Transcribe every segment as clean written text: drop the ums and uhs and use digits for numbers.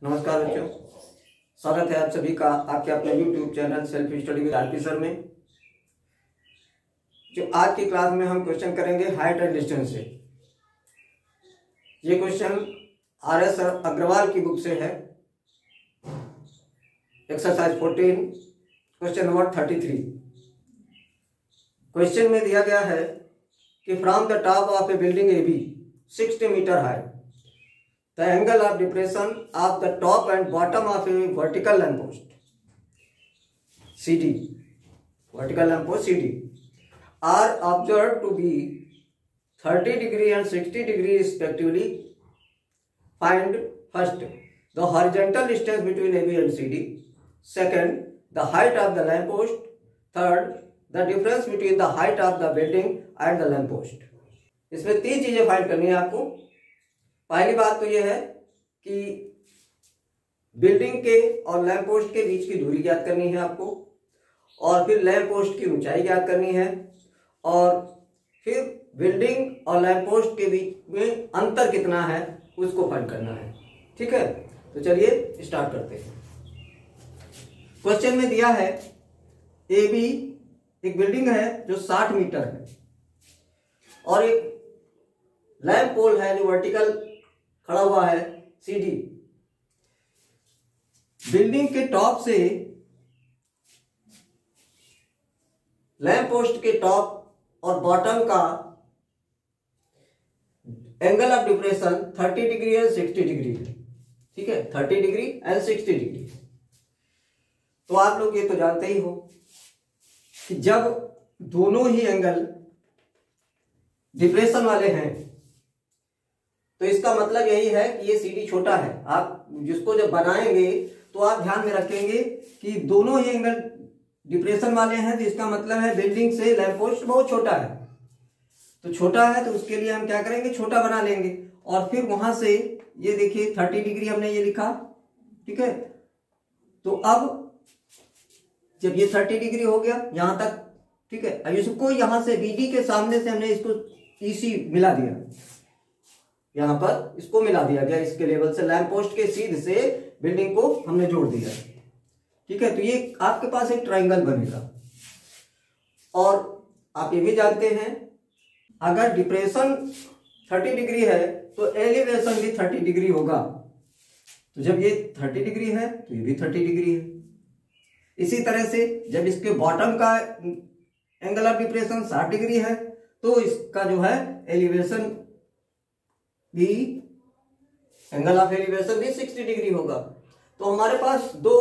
नमस्कार बच्चों, स्वागत है आप सभी का आपके अपने YouTube channel self study with RP sir में। जो आज की क्लास में हम क्वेश्चन करेंगे हाइट एंड डिस्टेंस से। ये क्वेश्चन RS अग्रवाल की बुक से है। Exercise 14 question number 33। क्वेश्चन में दिया गया है कि from the top of a building AB 60 metre high, the angle of depression of the top and bottom of a vertical lamppost CD, vertical lamppost CD, are observed to be 30 degree and 60 degree respectively. Find first the horizontal distance between AB and CD. Second, the height of the lamppost. Third, the difference between the height of the building and the lamppost. इसमें तीन चीजें find करनी है आपको। पहली बात तो यह है कि बिल्डिंग के और लैंप पोस्ट के बीच की दूरी ज्ञात करनी है आपको, और फिर लैंप पोस्ट की ऊंचाई ज्ञात करनी है, और फिर बिल्डिंग और लैंप पोस्ट के बीच में अंतर कितना है उसको फाइंड करना है। ठीक है, तो चलिए स्टार्ट करते हैं। क्वेश्चन में दिया है AB एक बिल्डिंग है जो 60 मीटर है, और एक लैंप पोल है जो वर्टिकल खड़ा हुआ है CD। बिल्डिंग के टॉप से लैंप पोस्ट के टॉप और बॉटम का angle of depression 30 degree and 60 degree है। ठीक है, 30 डिग्री एंड 60 डिग्री। तो आप लोग ये तो जानते ही हो कि जब दोनों ही एंगल डिप्रेशन वाले हैं तो इसका मतलब यही है कि ये CD छोटा है। आप जिसको जब बनाएंगे तो आप ध्यान में रखेंगे कि दोनों ही एंगल डिप्रेशन वाले हैं, तो इसका मतलब है बिल्डिंग से लैंप पोस्ट बहुत छोटा है। तो छोटा है तो उसके लिए हम क्या करेंगे, छोटा बना लेंगे, और फिर वहां से ये देखिए 30 डिग्री हमने ये लिखा। ठीक है, तो अब जब ये 30 डिग्री हो गया यहां तक, ठीक है, अब इसको यहां से BD के सामने से हमने इसको EC मिला दिया, यहां पर इसको मिला दिया गया, इसके लेवल से लैंप पोस्ट के सीध से बिल्डिंग को हमने जोड़ दिया। ठीक है, तो ये आपके पास एक ट्रायंगल बनेगा। और आप ये भी जानते हैं अगर डिप्रेशन 30 डिग्री है तो एलिवेशन भी 30 डिग्री होगा। तो जब ये 30 डिग्री है तो ये भी 30 डिग्री है। इसी तरह से जब इसके बॉटम का एंगल ऑफ डिप्रेशन 60 डिग्री है तो इसका जो है एलिवेशन भी, एंगल ऑफ एलिवेशन भी 60 डिग्री होगा। तो हमारे पास दो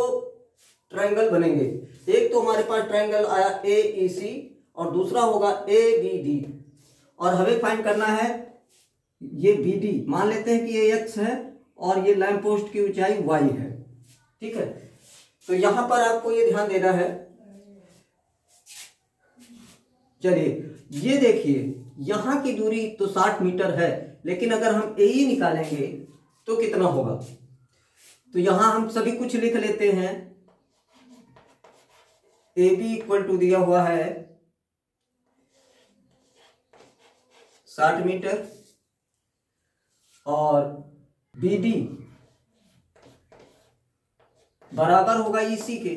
ट्रायंगल बनेंगे। एक तो हमारे पास ट्रायंगल आया AEC और दूसरा होगा ABD। और हमें फाइंड करना है ये BD, मान लेते हैं कि ये X है और ये लैंप पोस्ट की ऊंचाई Y है। ठीक है, तो यहां पर आपको ये ध्यान देना है। चलिए ये देखिए, यहां की दूरी तो 60 मीटर है, लेकिन अगर हम AE निकालेंगे तो कितना होगा। तो यहां हम सभी कुछ लिख लेते हैं। AB इक्वल टू दिया हुआ है 60 मीटर, और BD बराबर होगा EC के।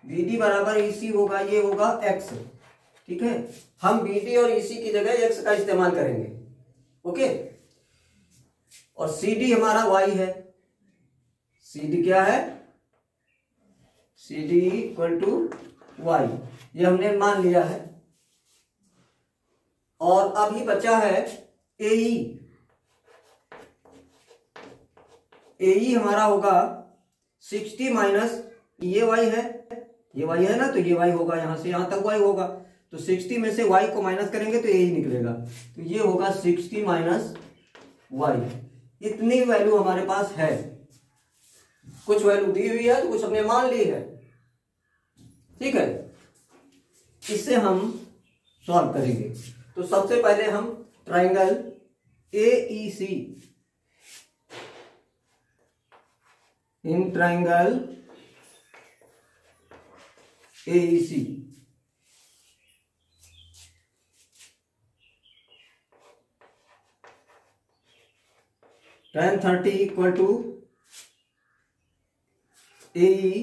BD बराबर EC होगा, ये होगा X। ठीक है, हम BD और EC की जगह X का इस्तेमाल करेंगे। ओके, और CD हमारा Y है। CD क्या है, CD इक्वल टू Y, ये हमने मान लिया है। और अभी बचा है AE। AE हमारा होगा 60 माइनस ये Y है, ये Y है ना, तो ये Y होगा, यहां से यहां तक Y होगा। तो 60 में से Y को माइनस करेंगे तो AE निकलेगा, तो ये होगा 60 माइनस Y। इतनी वैल्यू हमारे पास है। कुछ वैल्यू दी हुई है तो कुछ हमने मान ली है। ठीक है, इससे हम सॉल्व करेंगे। तो सबसे पहले हम triangle AEC, in triangle AEC tan 30 equal to AE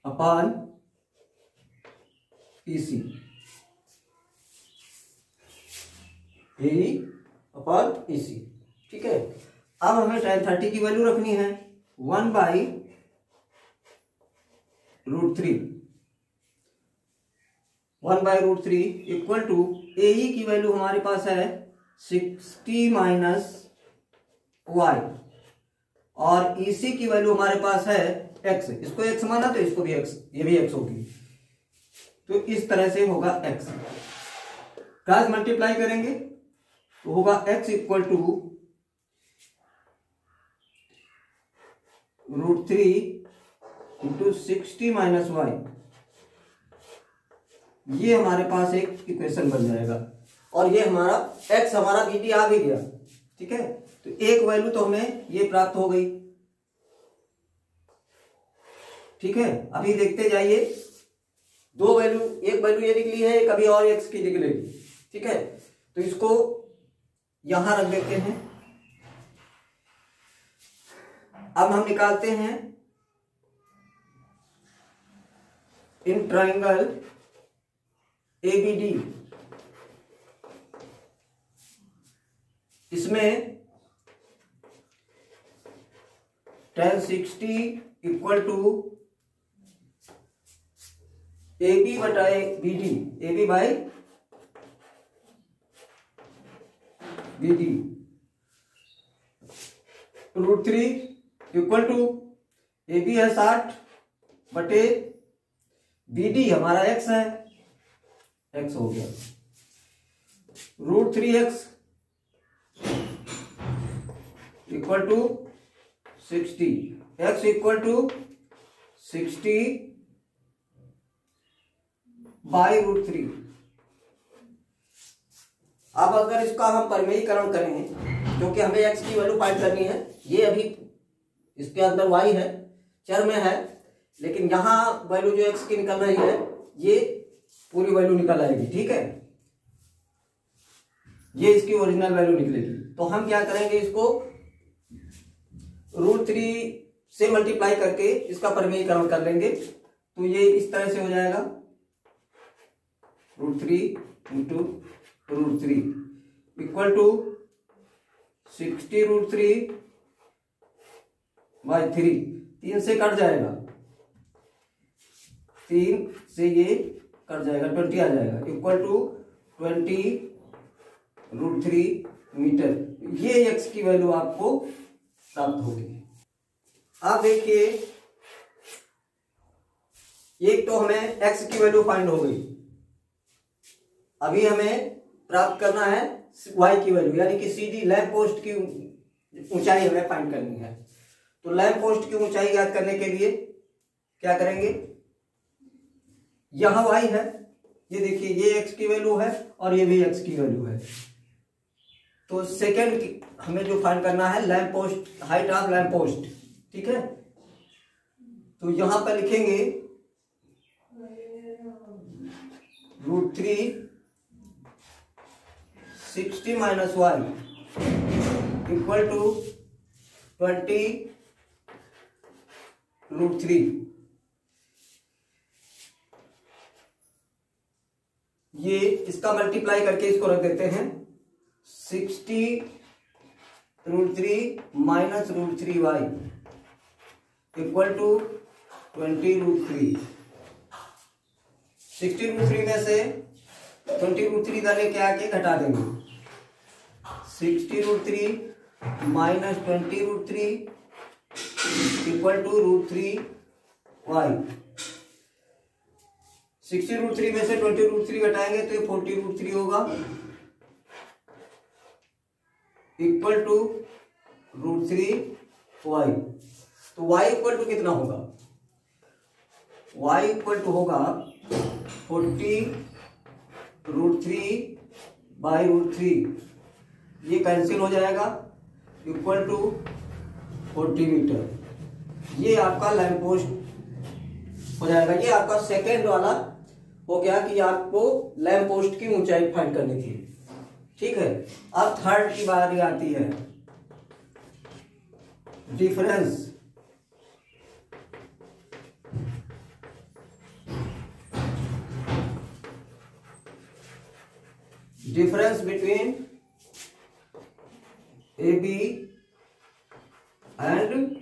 upon EC, AE upon EC। ठीक है, अब हमें tan 30 की वैल्यू रखनी है 1/√3, 1/√3 इक्वल टू AE की वैल्यू हमारे पास है 60 माइनस y और EC की वैल्यू हमारे पास है x। इसको x माना तो इसको भी x, ये भी x होगी। तो इस तरह से होगा x, क्रॉस मल्टीप्लाई करेंगे तो होगा x equal to √3 into 60 minus y। ये हमारे पास एक इक्वेशन बन जाएगा और ये हमारा x हमारा dt आ भी गया। ठीक है, तो एक वैल्यू तो हमें ये प्राप्त हो गई। ठीक है, अभी देखते जाइए, दो वैल्यू, एक वैल्यू ये निकली है, एक अभी और x की निकलेगी। ठीक है, तो इसको यहां रख देते हैं। अब हम निकालते हैं इन ट्राइंगल ABD, इसमें tan 60 इक्वल टू AB बटाए BD, AB by BD, √3 equal to AB है 60 बटे BD हमारा x है, x हो गया √3x equal to 60, x equal to 60 by √3। अब अगर इसका हम परिमेयीकरण करें, क्योंकि हमें x की वैल्यू फाइंड करनी है, ये अभी इसके अंदर y है, चर में है, लेकिन यहां वैल्यू जो x की निकल रही है ये पूरी वैल्यू निकल आएगी। ठीक है, ये इसकी ओरिजिनल वैल्यू निकलेगी। तो हम क्या करेंगे, इसको √3 से मल्टीप्लाई करके इसका परिमेयीकरण कर लेंगे। तो ये इस तरह से हो जाएगा √3 इंटू √3 इक्वल टू 60 √3 बाई 3, 3 से कट जाएगा, 3 से ये कट जाएगा, 20 आ जाएगा, इक्वल टू 20 √3 मीटर। ये x की वैल्यू आपको प्राप्त होगी। आप देखिए, एक तो हमें x की वैल्यू फाइंड हो गई, अभी हमें प्राप्त करना है y की वैल्यू, यानी कि CD लैंप पोस्ट की ऊंचाई हमें फाइंड करनी है। तो लैंप पोस्ट की ऊंचाई ज्ञात करने के लिए क्या करेंगे, यहां y है, ये देखिए ये x की वैल्यू है और ये भी x की वैल्यू है। तो सेकंड हमें जो फाइंड करना है lamp post, height of lamp post. ठीक है, तो यहां पर लिखेंगे √3 60 माइनस y इक्वल टू 20 √3। ये इसका मल्टीप्लाई करके इसको रख देते हैं 60 √3 माइनस √3y इक्वल टू 20 √3। 60 √3 में से 20 √3 इधर लेके आके घटा देंगे, 60 √3 माइनस 20 √3 इक्वल टू √3y। 60 √3 में से 20 √3 घटाएंगे तो ये 40 √3 होगा, इक्वल टू √3y। तो y इक्वल टू कितना होगा, y इक्वल टू होगा 40 √3 बाई √3, ये कैंसिल हो जाएगा, इक्वल टू 40 मीटर। ये आपका लैंप पोस्ट हो जाएगा। ये आपका सेकेंड वाला हो गया कि आपको लैंप पोस्ट की ऊंचाई फाइंड करनी थी। ठीक है, अब थर्ड की बारी आती है, डिफरेंस एंड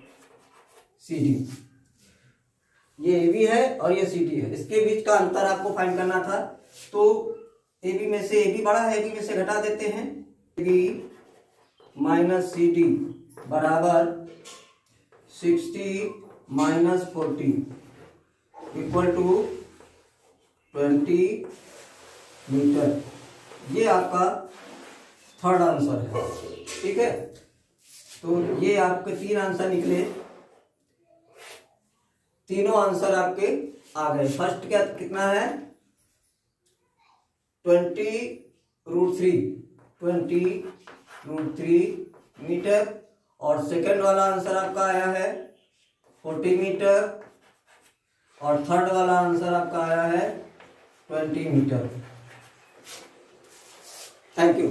सी डी। ये ए बी है और ये सी डी है, इसके बीच का अंतर आपको फाइंड करना था। तो ए बी में से, ए बी बड़ा है, ए बी में से घटा देते हैं। A B minus C D बराबर 60 माइनस 40 इक्वल टू 20 मीटर। ये आपका थर्ड आंसर है, ठीक है। तो ये आपके 3 आंसर निकले, तीनों आंसर आपके आ गए। फर्स्ट क्या कितना है 20√3 मीटर, और सेकंड वाला आंसर आपका आया है 40 मीटर, और थर्ड वाला आंसर आपका आया है 20 मीटर। Thank you.